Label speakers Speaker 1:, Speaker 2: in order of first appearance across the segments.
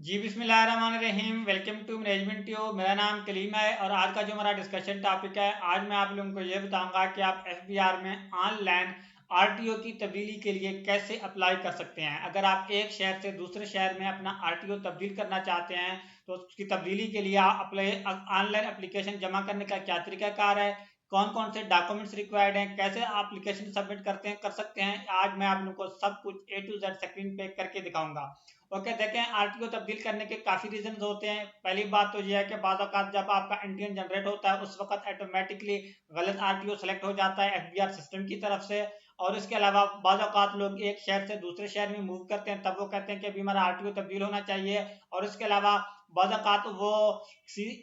Speaker 1: जी बिस्मिल्लाहिर्रहमानिर्रहीम। Welcome to management tube. मेरा नाम कलीम है और आज का जो हमारा डिस्कशन टॉपिक है, आज मैं आप लोगों को ये बताऊंगा कि आप एफबीआर में ऑनलाइन आरटीओ की तब्दीली के लिए कैसे अप्लाई कर सकते हैं। अगर आप एक शहर से दूसरे शहर में अपना आरटीओ तब्दील करना चाहते हैं तो उसकी तब्दीली के लिए आप अप्लाई ऑनलाइन एप्लीकेशन जमा करने का क्या तरीकाकार है, कौन कौन से डॉक्यूमेंट्स रिक्वायर्ड हैं, कैसे एप्लीकेशन सबमिट करते हैं कर सकते हैं, आज मैं आप लोगों को सब कुछ ए टू जेड स्क्रीन पे करके दिखाऊंगा। ओके, देखें, आरटीओ तब्दील करने के काफ़ी रीजन होते हैं। पहली बात तो यह है कि बाज़ औक़ात जब आपका इंडियन जनरेट होता है उस वक्त ऑटोमेटिकली गलत आरटीओ सेलेक्ट हो जाता है एफबीआर सिस्टम की तरफ से। और इसके अलावा बाज़ औक़ात लोग एक शहर से दूसरे शहर में मूव करते हैं, तब वो कहते हैं कि अभी हमारा आरटीओ तब्दील होना चाहिए। और इसके अलावा बाज़ औक़ात वो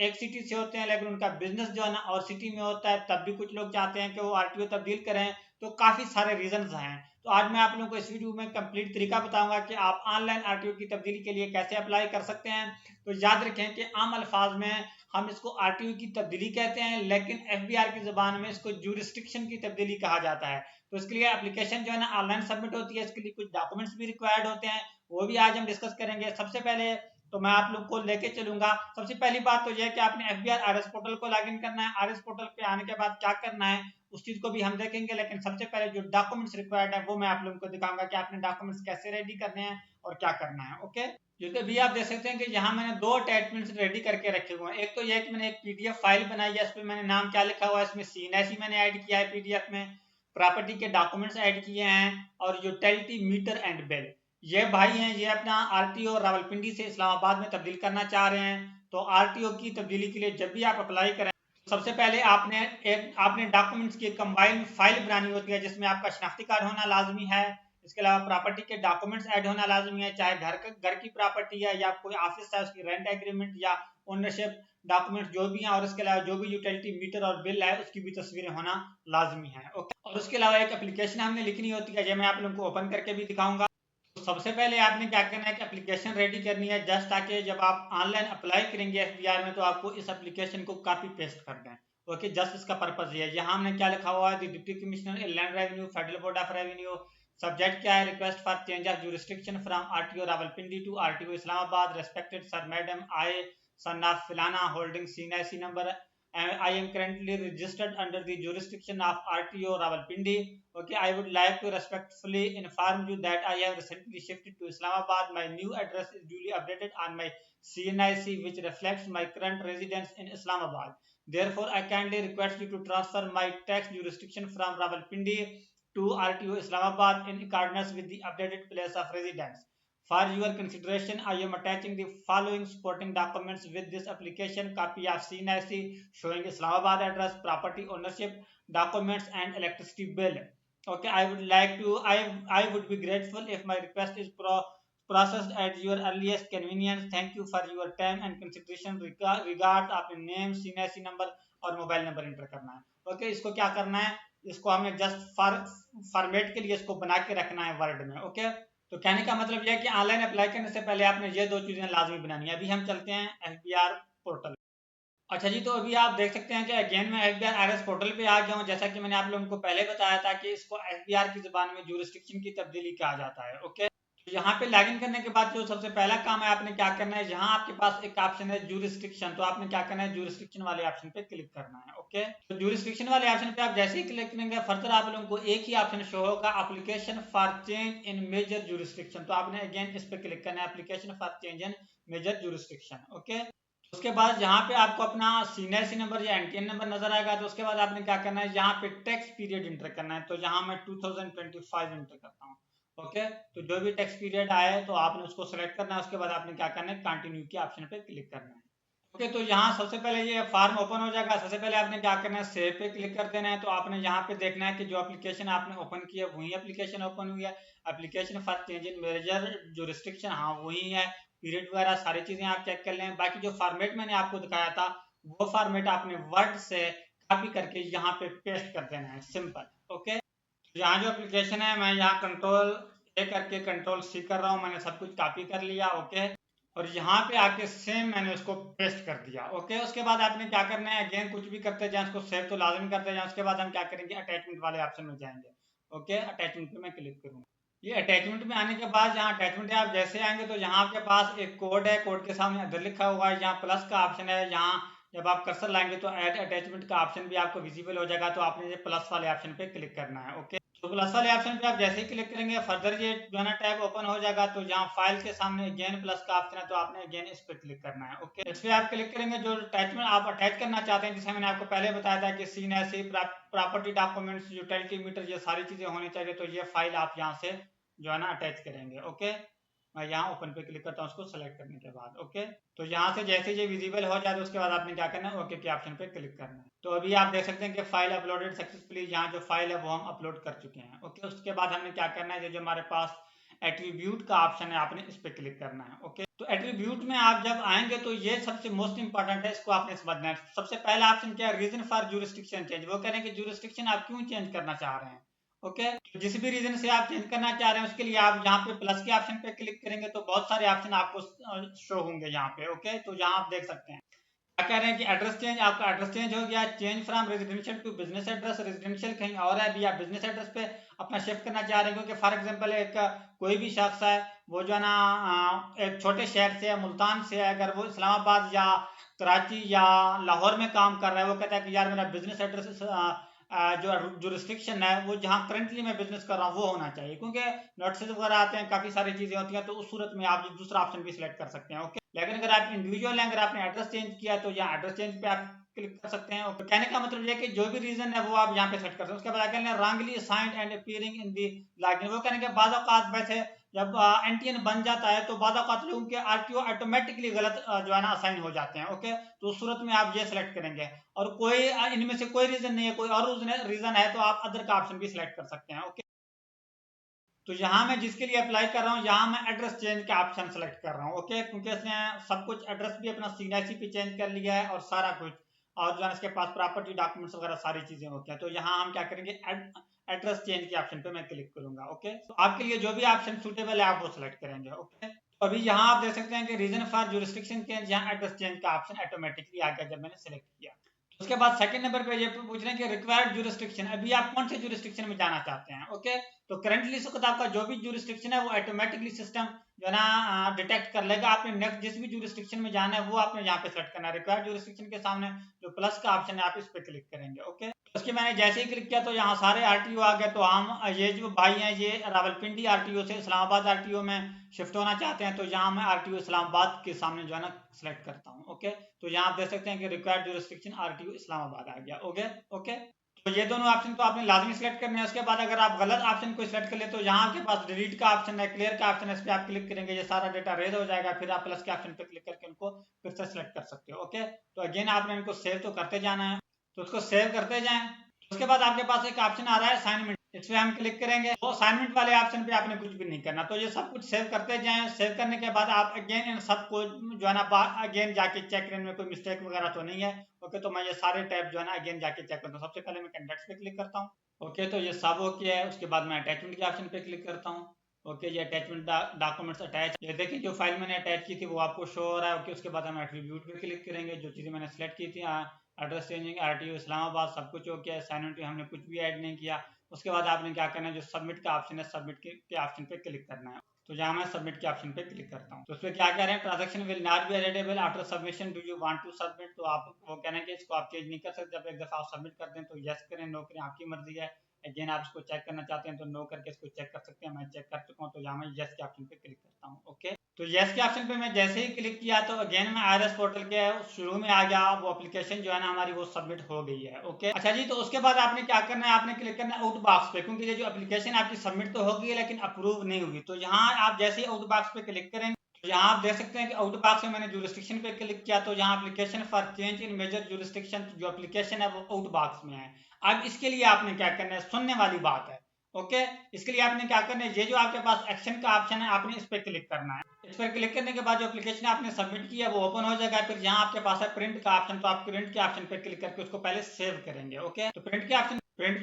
Speaker 1: एक सिटी से होते हैं लेकिन उनका बिजनेस जो है ना और सिटी में होता है, तब भी कुछ लोग चाहते हैं कि वो आरटीओ तब्दील करें। तो काफ़ी सारे रीजंस हैं। तो आज मैं आप लोगों को इस वीडियो में कंप्लीट तरीका बताऊंगा कि आप ऑनलाइन आरटीओ की तब्दीली के लिए कैसे अप्लाई कर सकते हैं। तो याद रखें कि आम अल्फाज में हम इसको आरटीओ की तब्दीली कहते हैं, लेकिन एफबीआर की ज़बान में इसको ज्यूरिस्डिक्शन की तब्दीली कहा जाता है। तो इसके लिए एप्लीकेशन जो है ना ऑनलाइन सबमिट होती है, इसके लिए कुछ डॉक्यूमेंट्स भी रिक्वायर्ड होते हैं, वो भी आज हम डिस्कस करेंगे। सबसे पहले तो मैं आप लोग को लेके चलूंगा। सबसे पहली बात तो यह है कि आपने एफबीआर आरएस पोर्टल को लॉगिन करना है। आरएस पोर्टल पे आने के बाद क्या करना है उस चीज को भी हम देखेंगे, लेकिन सबसे पहले जो डॉक्यूमेंट्स रिक्वायर्ड है वो मैं आप लोगों को दिखाऊंगा कि आपने डॉक्यूमेंट्स कैसे रेडी करने हैं और क्या करना है। ओके, जैसे भी आप देख सकते हैं कि यहाँ मैंने दो अटैचमेंट्स रेडी करके रखे हुए हैं। एक तो यह कि मैंने एक पीडीएफ फाइल बनाई है, इस पर मैंने नाम क्या लिखा हुआ है, इसमें सीएनएसी मैंने ऐड किया है पीडीएफ में, प्रॉपर्टी के डॉक्यूमेंट्स ऐड किए हैं और यूटिलिटी मीटर एंड बिल। ये भाई हैं, ये अपना आरटीओ रावलपिंडी से इस्लामाबाद में तब्दील करना चाह रहे हैं। तो आरटीओ की तब्दीली के लिए जब भी आप अप्लाई करें, सबसे पहले आपने डॉक्यूमेंट्स की कंबाइंड फाइल बनानी होती है जिसमें आपका शनाख्ती कार्ड होना लाजमी है। इसके अलावा प्रॉपर्टी के डॉक्यूमेंट्स ऐड होना लाजमी है, चाहे घर की प्रॉपर्टी है या कोई ऑफिस है उसकी रेंट एग्रीमेंट या ओनरशिप डॉक्यूमेंट्स जो भी हैं, और इसके अलावा जो भी यूटिलिटी मीटर और बिल है उसकी भी तस्वीरें होना लाजमी है। ओके, और उसके अलावा एक एप्लीकेशन हमने लिखनी होती है, जो मैं आप लोगों को ओपन करके भी दिखाऊंगा। तो सबसे पहले आपने क्या करना है कि एप्लीकेशन रेडी करनी है, जस्ट ताकि जब आप ऑनलाइन अप्लाई करेंगे एफबीआर में तो आपको इस एप्लीकेशन को कॉपी पेस्ट कर दें। ओके, जस्ट इसका पर्पज ये है। यहाँ हमने क्या लिखा हुआ है, deputy commissioner land revenue, federal board of revenue. Subject क्या है, request for change of jurisdiction from RTO Rawalpindi to RTO Islamabad. Respected sir madam, I son of फिलाना holding CNIC number, I am currently registered under the jurisdiction of RTO Rawalpindi. Okay, I would like to respectfully inform you that I have recently shifted to Islamabad. My new address is duly updated on my CNIC, which reflects my current residence in Islamabad. Therefore, I kindly request you to transfer my tax jurisdiction from Rawalpindi to RTO Islamabad in accordance with the updated place of residence. For your consideration, I am attaching the following supporting documents with this application: copy of CNIC showing Islamabad address, property ownership documents, and electricity bill. Okay, I would be grateful if my request is processed at your earliest convenience. Thank you for your time and consideration. Regards, आपने name, CNIC number और mobile number enter करना है। Okay, इसको क्या करना है, इसको हमें जस्ट फॉर्मेट के लिए इसको बना के रखना है वर्ड में। ओके, तो कहने का मतलब यह है कि ऑनलाइन अप्लाई करने से पहले आपने ये दो चीजें लाजमी बनानी है। अभी हम चलते हैं एफबीआर पोर्टल। अच्छा जी, तो अभी आप देख सकते हैं कि अगेन मैं एफबीआर आरएस पोर्टल पे आ गया हूँ। जैसा कि मैंने आप लोगों को पहले बताया था कि इसको एफबीआर की जुबान में ज्यूरिसडिक्शन की तब्दीली कहा जाता है। ओके, तो यहाँ पे लॉगिन करने के बाद जो सबसे पहला काम है आपने क्या करना है, यहाँ आपके पास एक ऑप्शन है ज्यूरिसडिक्शन, तो आपने क्या करना है, ज्यूरिसडिक्शन वाले ऑप्शन पे क्लिक करना है। ओके, तो ज्यूरिसडिक्शन वाले ऑप्शन पे आप जैसे ही क्लिक करेंगे फर्दर आप लोगों को एक ही ऑप्शन शो होगा, application for change in major jurisdiction. तो आपने अगेन इस पे क्लिक करना है, application for change in major jurisdiction. Okay, उसके बाद यहाँ पे आपको अपना सीएनआईसी नंबर या एनटीएन नंबर नजर आएगा। तो उसके बाद आपने क्या करना है, यहाँ पे टैक्स पीरियड इंटर करना है। तो यहाँ मैं 2025 इंटर करता हूँ। ओके, तो जो भी टैक्स पीरियड आए तो आपने उसको सेलेक्ट करना है। उसके बाद आपने क्या करना है, कंटिन्यू के ऑप्शन पे क्लिक करना है। ओके, तो यहाँ सबसे पहले ये फॉर्म ओपन हो जाएगा। सबसे पहले आपने क्या करना है, सेव पे क्लिक कर देना है। तो आपने यहाँ पे देखना है कि जो एप्लीकेशन आपने ओपन की है वही एप्लीकेशन ओपन हुई है, application for change in major jurisdiction, हाँ वही है। पीरियड वगैरह सारी चीजें आप चेक कर लें। बाकी जो फॉर्मेट मैंने आपको दिखाया था वो फॉर्मेट आपने वर्ड से कॉपी करके यहाँ पे पेस्ट कर देना है, सिंपल। ओके, यहाँ जो एप्लीकेशन है मैं यहाँ कंट्रोल ए करके कंट्रोल सी कर रहा हूँ, मैंने सब कुछ कॉपी कर लिया। ओके, और यहाँ पे आके सेम मैंने उसको पेस्ट कर दिया। ओके, उसके बाद आपने क्या करना है, अगेन कुछ भी करते जाएं, उसको सेव तो लाजमी करते जाएं। उसके बाद हम क्या करेंगे, अटैचमेंट वाले ऑप्शन में जाएंगे। ओके, अटैचमेंट पे मैं क्लिक करूंगा। ये अटैचमेंट में आने के बाद यहाँ अटैचमेंट है, आप जैसे आएंगे तो यहाँ आपके पास एक कोड है, कोड के सामने अदर लिखा हुआ है, यहाँ प्लस का ऑप्शन है। यहाँ जब आप कर्सर लाएंगे तो ऐड अटैचमेंट का ऑप्शन भी आपको विजिबल हो जाएगा, तो आपने ये प्लस वाले ऑप्शन पे क्लिक करना है। ओके, तो प्लस वाले ऑप्शन पे आप जैसे ही क्लिक करेंगे फर्दर ये जो है ना टैब ओपन हो जाएगा। तो यहाँ फाइल के सामने अगेन प्लस का ऑप्शन है, तो आपने अगेन इस पे क्लिक करना है। ओके, इस पे आप क्लिक करेंगे, जो अटैचमेंट आप अटैच करना चाहते हैं, जैसे मैंने आपको पहले बताया था कि सीन ऐसी प्रॉपर्टी डॉक्यूमेंट्स यूटिलिटी मीटर ये सारी चीजें होनी चाहिए, तो ये फाइल आप यहाँ से जो है ना अटैच करेंगे। ओके, मैं यहाँ ओपन पे क्लिक करता हूँ उसको सेलेक्ट करने के बाद। ओके, तो यहाँ से जैसे ये विजिबल हो जाए तो उसके बाद आपने क्या करना है, ओके के ऑप्शन पे क्लिक करना है। तो अभी आप देख सकते हैं कि फाइल अपलोडेड सक्सेसफुली, यहाँ जो फाइल है वो हम अपलोड कर चुके हैं। ओके, उसके बाद हमने क्या करना है, जो हमारे पास एट्रीब्यूट का ऑप्शन है आपने इस पे क्लिक करना है। ओके, तो एट्रीब्यूट में आप जब आएंगे तो ये सबसे मोस्ट इंपॉर्टेंट है, इसको आपने समझना है। सबसे पहला ऑप्शन क्या है, रीजन फॉर ज्यूरिसडिक्शन चेंज। वो कह रहे हैं कि ज्यूरिसडिक्शन आप क्यों चेंज करना चाह रहे हैं। ओके, तो जिस भी रीजन से आप चेंज करना चाह रहे हैं उसके लिए आप यहाँ पे प्लस के ऑप्शन पे क्लिक करेंगे तो बहुत सारे ऑप्शन आपको शो होंगे यहाँ पे। ओके, तो यहाँ आप देख सकते हैं क्या कह रहे हैं कि एड्रेस चेंज, आपका एड्रेस चेंज हो गया, change from residential to business address, residential कहीं और है, अभी आप बिजनेस एड्रेस पे अपना शिफ्ट करना चाह रहे हैं। क्योंकि फॉर एग्जांपल एक कोई भी शख्स है वो जो है ना एक छोटे शहर से है, मुल्तान से है, अगर वो इस्लामाबाद या कराची या लाहौर में काम कर रहा है, वो कहता है कि यार मेरा बिजनेस एड्रेस जो जुरिस्डिक्शन है वो जहाँ करंटली मैं बिजनेस कर रहा हूँ वो होना चाहिए, क्योंकि नोटिस वगैरह आते हैं, काफी सारी चीजें होती हैं, तो उस सूरत में आप दूसरा ऑप्शन भी सिलेक्ट कर सकते हैं। ओके, लेकिन अगर आप इंडिविजुअल हैं, अगर आपने एड्रेस चेंज किया तो यहाँ एड्रेस चेंज पे आप क्लिक कर सकते हैं। और कहने का मतलब ये कि जो भी रीजन है वो आप यहाँ पे सेट कर सकते हैं। उसके बाद कहने wrongly assigned and appearing in the login, वो कहने के बाद औकात वैसे जब एनटीएन बन जाता है तो बाद औकात लोगों के आरटीओ ऑटोमेटिकली गलत जो है ना असाइन हो जाते हैं। ओके, तो उस सूरत में आप ये सिलेक्ट करेंगे, और कोई इनमें से कोई रीजन नहीं है, कोई और रीजन है तो आप अदर का ऑप्शन भी सिलेक्ट कर सकते हैं। ओके, तो यहाँ मैं जिसके लिए अप्लाई कर रहा हूँ यहाँ मैं एड्रेस चेंज का ऑप्शन सेलेक्ट कर रहा हूँ। ओके, क्योंकि इसने सब कुछ एड्रेस भी अपना सीएनआईसी पे चेंज कर लिया है और सारा कुछ, और जो है इसके पास प्रॉपर्टी डॉक्यूमेंट्स वगैरह सारी चीजें होती हैं। तो यहाँ हम क्या करेंगे, एड्रेस चेंज के ऑप्शन पे मैं क्लिक करूंगा। ओके, तो आपके लिए जो भी ऑप्शन सूटेबल है आप वो सिलेक्ट करेंगे। ओके, तो अभी यहाँ आप देख सकते हैं कि रीजन फॉर ज्यूरिसडिक्शन चेंज, यहाँ एड्रेस चेंज का ऑप्शन ऑटोमेटिकली आ गया जब मैंने सेलेक्ट किया। उसके बाद सेकंड नंबर पे ये पूछ रहे हैं कि रिक्वायर्ड ज्यूरिसडिक्शन, अभी आप कौन से ज्यूरिसडिक्शन में जाना चाहते हैं। ओके, तो करंटली इस वक्त आपका जो भी ज्यूरिसडिक्शन है वो ऑटोमेटिकली सिस्टम जो है ना डिटेक्ट कर लेगा। आपने नेक्स्ट जिस भी ज्यूरिसडिक्शन में जाना है वो आपने यहाँ पे सेलेक्ट करना है। रिक्वायर्ड ज्यूरिसडिक्शन के सामने जो प्लस का ऑप्शन है आप इस पे क्लिक करेंगे। ओके, तो उसके मैंने जैसे ही क्लिक किया तो यहाँ सारे आरटीओ आ गए। तो हम ये जो भाई हैं ये रावलपिंडी आरटीओ से इस्लामाबाद आरटीओ में शिफ्ट होना चाहते हैं, तो यहाँ मैं आरटीओ इस्लामाबाद के सामने जो है ना सिलेक्ट करता हूँ। ओके, तो यहाँ आप देख सकते हैं कि रिक्वायर्ड ज्यूरिसडिक्शन आरटीओ इस्लामाबाद आ गया। ओके, ओके, तो ये दोनों ऑप्शन तो आपने लाजमी सेलेक्ट करने हैं। उसके बाद अगर आप गलत ऑप्शन को सिलेक्ट कर ले तो यहाँ आपके पास डिलीट का ऑप्शन है, क्लियर का ऑप्शन है, इस पर आप क्लिक करेंगे ये सारा डेटा रेज हो जाएगा, फिर आप प्लस के ऑप्शन पे क्लिक करके उनको फिर से सिलेक्ट कर सकते हो। ओके, तो अगेन आपने इनको सेव तो करते जाना है, तो उसको सेव करते जाएं। उसके बाद आपके पास एक ऑप्शन आ रहा है असाइनमेंट, इस पे हम क्लिक करेंगे। तो असाइनमेंट वाले ऑप्शन पे आपने कुछ भी नहीं करना, तो ये सब कुछ सेव करते जाएं। सेव करने के बाद आप अगेन इन सबको जो है ना अगेन जाके चेक करें में कोई मिस्टेक वगैरह तो नहीं है। ओके, तो मैं ये सारे टैब जो है ना अगेन जाके चेक करता हूँ। सबसे पहले मैं कंटेक्ट पे क्लिक करता हूँ। ओके, तो ये सब ओके है। उसके बाद मैं अटैचमेंट के ऑप्शन पे क्लिक करता हूँ। ओके, ये अटैचमेंट डॉक्यूमेंट्स अटैच, ये देखिए जो फाइल मैंने अटैच की थी वो आपको शो हो रहा है। ओके, उसके बाद हम एट्रीब्यूट पे क्लिक करेंगे, जो चीज़ें मैंने सेलेक्ट की थी, एड्रेस चेंजिंग आरटीओ इस्लामाबाद सब कुछ ओके है। साइन हमने कुछ भी ऐड नहीं किया। उसके बाद आपने क्या करना है, जो सबमिट का ऑप्शन है सबमिट के ऑप्शन पे क्लिक करना है। तो जहाँ मैं सबमिट के ऑप्शन पे क्लिक करता हूँ तो उसमें क्या कह रहे हैं, transaction will not be editable after submission, do you want to submit. तो आप वो कह रहे हैं कि इसको आप चेंज नहीं कर सकते, जब एक दफा आप सबमिट कर दें तो यस करें, नो करें, आपकी मर्जी है। अगेन आप इसको चेक करना चाहते हैं तो नो करके इसको चेक कर सकते हैं। मैं चेक कर चुका हूँ तो यहाँ मैं यस के ऑप्शन पे क्लिक करता हूँ। ओके, तो यस के ऑप्शन पे मैं जैसे ही क्लिक किया तो अगेन मैं आरएस पोर्टल के शुरू में आ गया, वो एप्लीकेशन जो है ना हमारी वो सबमिट हो गई है। ओके, अच्छा जी, तो उसके बाद आपने क्या करना है, आपने क्लिक करना है आउट बॉक्स पे, क्योंकि ये जो एप्लीकेशन आपकी सबमिट तो हो गई है लेकिन अप्रूव नहीं हुई। तो यहाँ आप जैसे ही आउट बॉक्स पे क्लिक करेंगे तो यहाँ आप देख सकते हैं कि आउट बॉक्स में मैंने ज्यूरिसडिक्शन पे क्लिक किया तो यहाँ application for change in major jurisdiction जो एप्लीकेशन है वो आउट बॉक्स में है। अब इसके लिए आपने क्या करना है, सुनने वाली बात है। ओके, इसके लिए आपने क्या करना है, ये जो आपके पास एक्शन का ऑप्शन है आपने इस पर क्लिक करना है। इस पर क्लिक करने के बाद जो एप्लीकेशन आपने सबमिट किया वो ओपन हो जाएगा। फिर यहाँ आपके पास है प्रिंट का ऑप्शन, तो आप प्रिंट के ऑप्शन पे क्लिक करके उसको पहले सेव करेंगे। ओके, तो प्रिंट के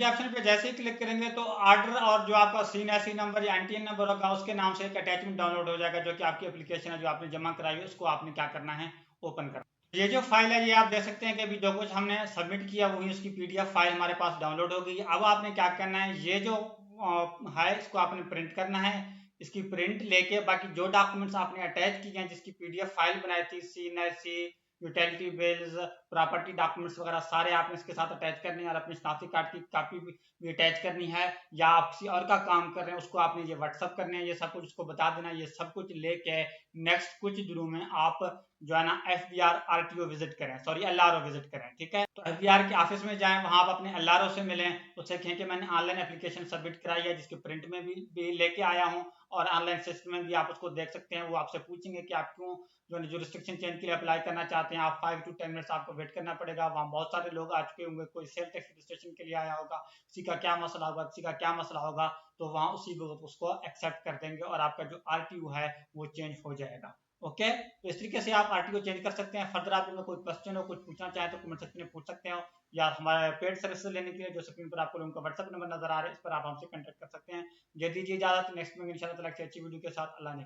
Speaker 1: ऑप्शन पे जैसे ही क्लिक करेंगे तो ऑर्डर और जो आपका सीएनआईसी नंबर या एनटीएन नंबर होगा उसके नाम से एक अटैचमेंट डाउनलोड हो जाएगा, जो कि आपकी एप्लीकेशन है जो आपने जमा कराई है उसको आपने क्या करना है, ओपन करना। ये जो फाइल है ये आप देख सकते हैं कि अभी जो कुछ हमने सबमिट किया वही उसकी पीडीएफ फाइल हमारे पास डाउनलोड हो गई। अब आपने क्या करना है, ये जो है इसको आपने प्रिंट करना है। इसकी प्रिंट लेके बाकी जो डॉक्यूमेंट्स आपने अटैच किए हैं, जिसकी पीडीएफ फाइल बनाई थी, CNC, utility bills, property documents वगैरह सारे आपने इसके साथ अटैच करने हैं और अपने शनाख्ती कार्ड की कॉपी भी अटैच करनी है। या आप किसी और का काम कर रहे हैं उसको आपने ये व्हाट्सअप करने हैं, ये सब कुछ उसको बता देना। ये सब कुछ लेके नेक्स्ट कुछ दिनों में आप जो है ना FBR RTO विजिट करें, सॉरी LRO विजिट करें, ठीक है। तो FBR के ऑफिस में जाएं, वहां आप अपने LRO से मिलें, उससे कहें कि मैंने ऑनलाइन एप्लीकेशन सबमिट कराई है, जिसके प्रिंट में भी लेके आया हूँ और ऑनलाइन सिस्टम में भी आप उसको देख सकते हैं। वो आपसे पूछेंगे कि आप क्यों जो रिस्ट्रिक्शन चेंज के लिए अप्लाई करना चाहते हैं। आप 5 to 10 मिनट्स आपको वेट करना पड़ेगा। वहाँ बहुत सारे लोग आ चुके होंगे, कोई सेल टैक्स रजिस्ट्रेशन के लिए आया होगा, किसी का क्या मसला होगा, किसी का क्या मसला होगा, तो वहाँ उसी वक्त उसको एक्सेप्ट कर देंगे और आपका जो RTO है वो चेंज हो जाएगा। ओके, तो इस तरीके से आप RTO चेंज कर सकते हैं। फर्दर आप कोई क्वेश्चन हो, कुछ पूछना चाहें तो कमेंट सेक्शन में पूछ सकते हो, या हमारे पेड सर्विस लेने के लिए जो स्क्रीन पर आपको उनका व्हाट्सएप नंबर नजर आ रहा है, इस पर आप हमसे कॉन्टैक्ट कर सकते हैं। जल्दी दीजिए इजाजत, नेक्स्ट में इंशाल्लाह अच्छी वीडियो के साथ। अल्लाह ने